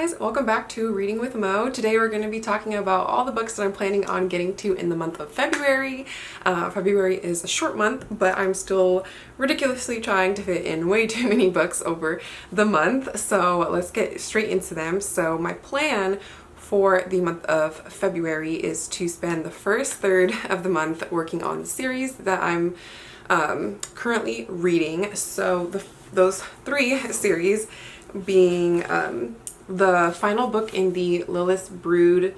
guys, welcome back to Reading with Mo. Today we're going to be talking about all the books that I'm planning on getting to in the month of February. February is a short month, but I'm still ridiculously trying to fit in way too many books over the month. So let's get straight into them. So my plan for the month of February is to spend the first third of the month working on the series that I'm currently reading. So those three series being the final book in the Lilith Brood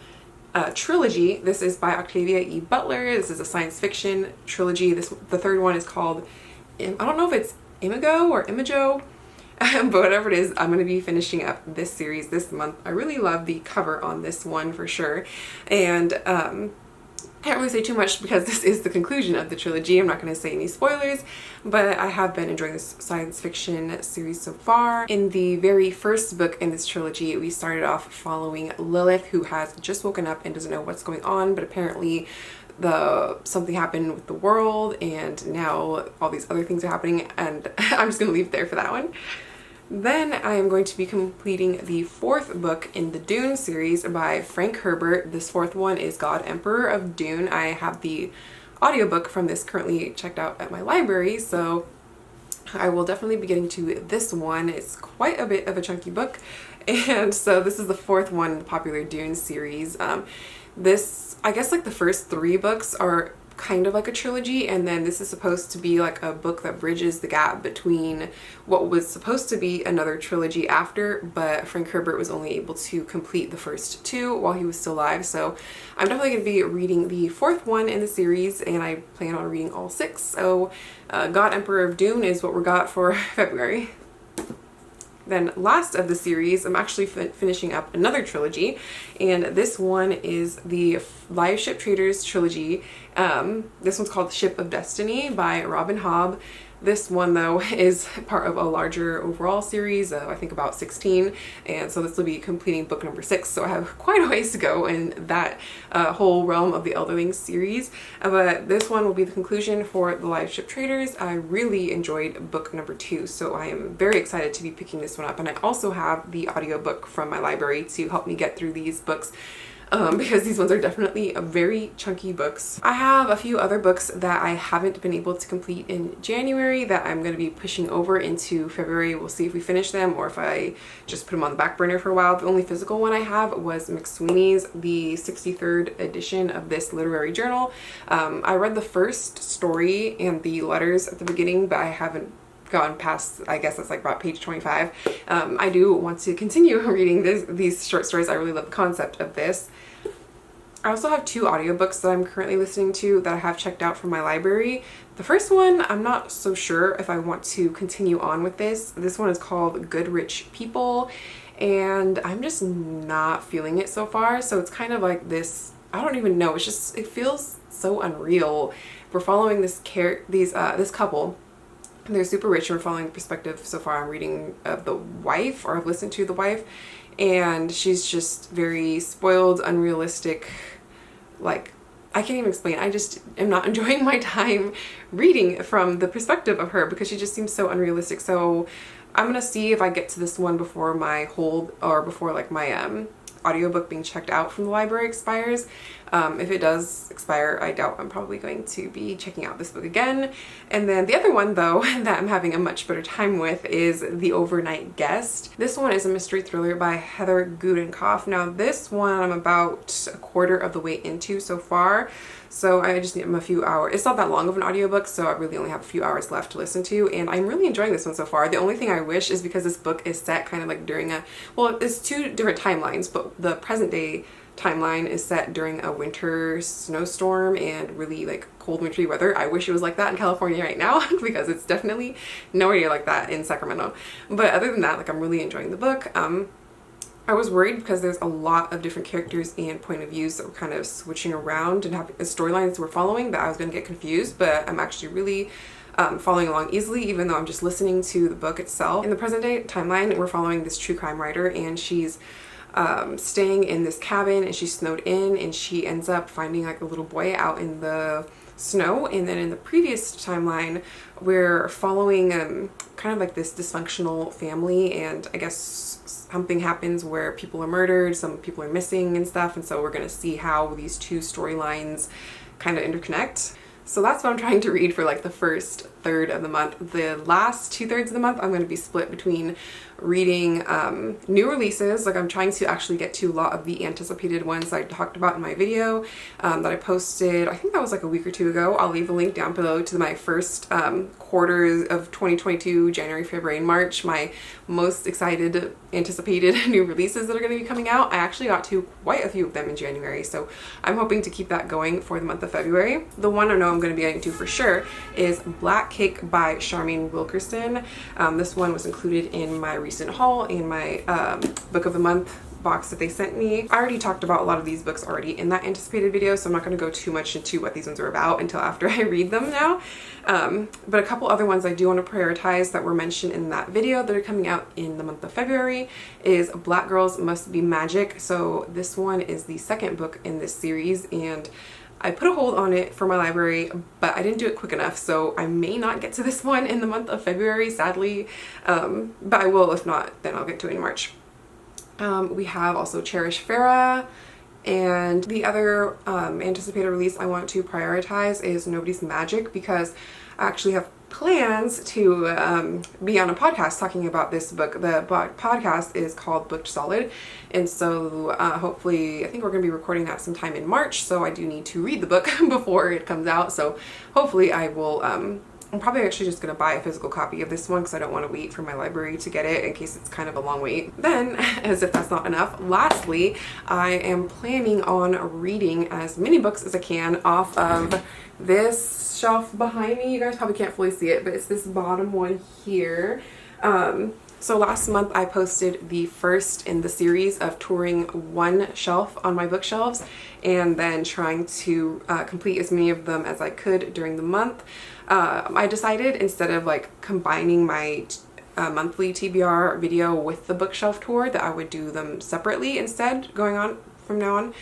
trilogy. This is by Octavia E. Butler. This is a science fiction trilogy. The third one is called, I don't know if it's Imago or Imago, but whatever it is, I'm going to be finishing up this series this month. I really love the cover on this one for sure. And can't really say too much because this is the conclusion of the trilogy. I'm not going to say any spoilers, but I have been enjoying this science fiction series so far. In the very first book in this trilogy, we started off following Lilith, who has just woken up and doesn't know what's going on, but apparently something happened with the world and now all these other things are happening, and I'm just going to leave it there for that one. Then I am going to be completing the fourth book in the Dune series by Frank Herbert. This fourth one is called Emperor of Dune. I have the audiobook from this currently checked out at my library, so I will definitely be getting to this one. It's quite a bit of a chunky book, and so this is the fourth one in the popular Dune series. I guess like the first three books are kind of like a trilogy, and then this is supposed to be like a book that bridges the gap between what was supposed to be another trilogy after, but Frank Herbert was only able to complete the first two while he was still alive. So I'm definitely going to be reading the fourth one in the series, and I plan on reading all six. So God Emperor of Dune is what we got for February. Then last of the series, I'm actually finishing up another trilogy, and this one is the Live Ship Traders trilogy. This one's called Ship of Destiny by Robin Hobb. This one though is part of a larger overall series of I think about 16, and so this will be completing book number 6, so I have quite a ways to go in that whole realm of the Elderling series, but this one will be the conclusion for the Live Ship Traders. I really enjoyed book number 2, so I am very excited to be picking this one up, and I also have the audiobook from my library to help me get through these books. Because these ones are definitely very chunky books. I have a few other books that I haven't been able to complete in January that I'm going to be pushing over into February. We'll see if we finish them or if I just put them on the back burner for a while. The only physical one I have was McSweeney's, the 63rd edition of this literary journal. I read the first story and the letters at the beginning, but I haven't gone past, I guess that's like about page 25. I do want to continue reading these short stories. I really love the concept of this. I also have 2 audiobooks that I'm currently listening to that I have checked out from my library. The first one, I'm not so sure if I want to continue on with this. This one is called Good Rich People, and I'm just not feeling it so far. So it's kind of like this, I don't even know, it feels so unreal. We're following this couple. They're super rich, and we're following the perspective so far. I'm reading of the wife, or I've listened to the wife, and she's just very spoiled, unrealistic. Like, I can't even explain. I just am not enjoying my time reading from the perspective of her because she just seems so unrealistic. So I'm gonna see if I get to this one before my hold, or before like my audiobook being checked out from the library expires. If it does expire, I doubt I'm probably going to be checking out this book again. And then the other one though that I'm having a much better time with is The Overnight Guest. This one is a mystery thriller by Heather Gudenkoff. Now this one I'm about a quarter of the way into so far, so I just need a few hours. It's not that long of an audiobook, so I really only have a few hours left to listen to, and I'm really enjoying this one so far. The only thing I wish is because this book is set kind of like during it's 2 different timelines, but the present day timeline is set during a winter snowstorm and really like cold wintry weather. I wish it was like that in California right now because it's definitely nowhere near like that in Sacramento. But other than that, like, I'm really enjoying the book. I was worried because there's a lot of different characters and point of views that were kind of switching around and having storylines we're following, that I was going to get confused, but I'm actually really following along easily, even though I'm just listening to the book itself. In the present day timeline, we're following this true crime writer, and she's staying in this cabin, and she's snowed in, and she ends up finding like a little boy out in the Snow, and then in the previous timeline we're following kind of like this dysfunctional family, and I guess something happens where people are murdered, some people are missing and stuff, and so we're going to see how these two storylines kind of interconnect. So that's what I'm trying to read for like the first third of the month. The last 2/3 of the month I'm going to be split between reading new releases. Like I'm trying to actually get to a lot of the anticipated ones I talked about in my video that I posted, I think that was like a week or two ago. I'll leave a link down below to my first quarter of 2022, January, February, and March, my most excited anticipated new releases that are going to be coming out. I actually got to quite a few of them in January, so I'm hoping to keep that going for the month of February. The one I know I'm going to be getting to for sure is Black Cake by Charmaine Wilkerson. This one was included in my recent haul in my book of the month box that they sent me. I already talked about a lot of these books already in that anticipated video, so I'm not going to go too much into what these ones are about until after I read them now. But a couple other ones I do want to prioritize that were mentioned in that video that are coming out in the month of February is Black Girls Must Be Magic. So this one is the second book in this series, and I put a hold on it for my library, but I didn't do it quick enough, so I may not get to this one in the month of February, sadly, but I will. If not, then I'll get to it in March. We have also Cherish Farah, and the other anticipated release I want to prioritize is Nobody's Magic, because I actually have plans to be on a podcast talking about this book. The podcast is called Booked Solid, and so hopefully, I think we're going to be recording that sometime in March, so I do need to read the book before it comes out, so hopefully I will I'm probably actually just going to buy a physical copy of this one because I don't want to wait for my library to get it in case it's kind of a long wait. Then, as if that's not enough, lastly, I am planning on reading as many books as I can off of this shelf behind me. You guys probably can't fully see it, but it's this bottom one here. So last month I posted the first in the series of touring one shelf on my bookshelves and then trying to complete as many of them as I could during the month. I decided, instead of like combining my monthly TBR video with the bookshelf tour, that I would do them separately instead going on from now on.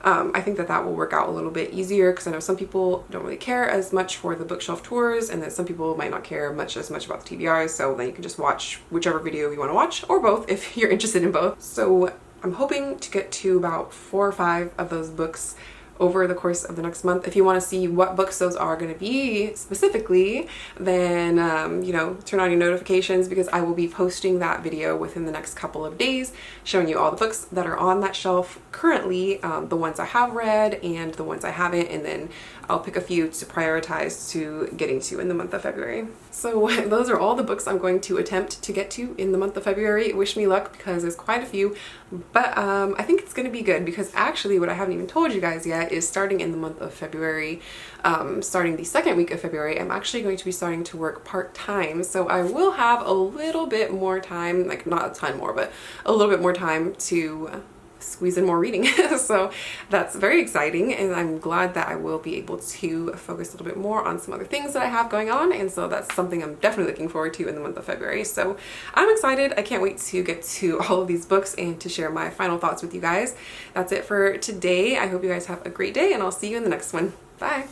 I think that that will work out a little bit easier because I know some people don't really care as much for the bookshelf tours, and then some people might not care as much about the TBRs, so then you can just watch whichever video you want to watch, or both if you're interested in both. So I'm hoping to get to about 4 or 5 of those books over the course of the next month. If you want to see what books those are going to be specifically, then you know, turn on your notifications, because I will be posting that video within the next couple of days showing you all the books that are on that shelf currently, the ones I have read and the ones I haven't, and then I'll pick a few to prioritize to getting to in the month of February. So those are all the books I'm going to attempt to get to in the month of February. Wish me luck, because there's quite a few, but I think it's going to be good, because actually what I haven't even told you guys yet is starting in the month of February, starting the second week of February, I'm actually going to be starting to work part-time, so I will have a little bit more time, like not a ton more, but a little bit more time to squeeze in more reading. So that's very exciting, and I'm glad that I will be able to focus a little bit more on some other things that I have going on, and so that's something I'm definitely looking forward to in the month of February. So I'm excited. I can't wait to get to all of these books and to share my final thoughts with you guys. That's it for today. I hope you guys have a great day, and I'll see you in the next one. Bye!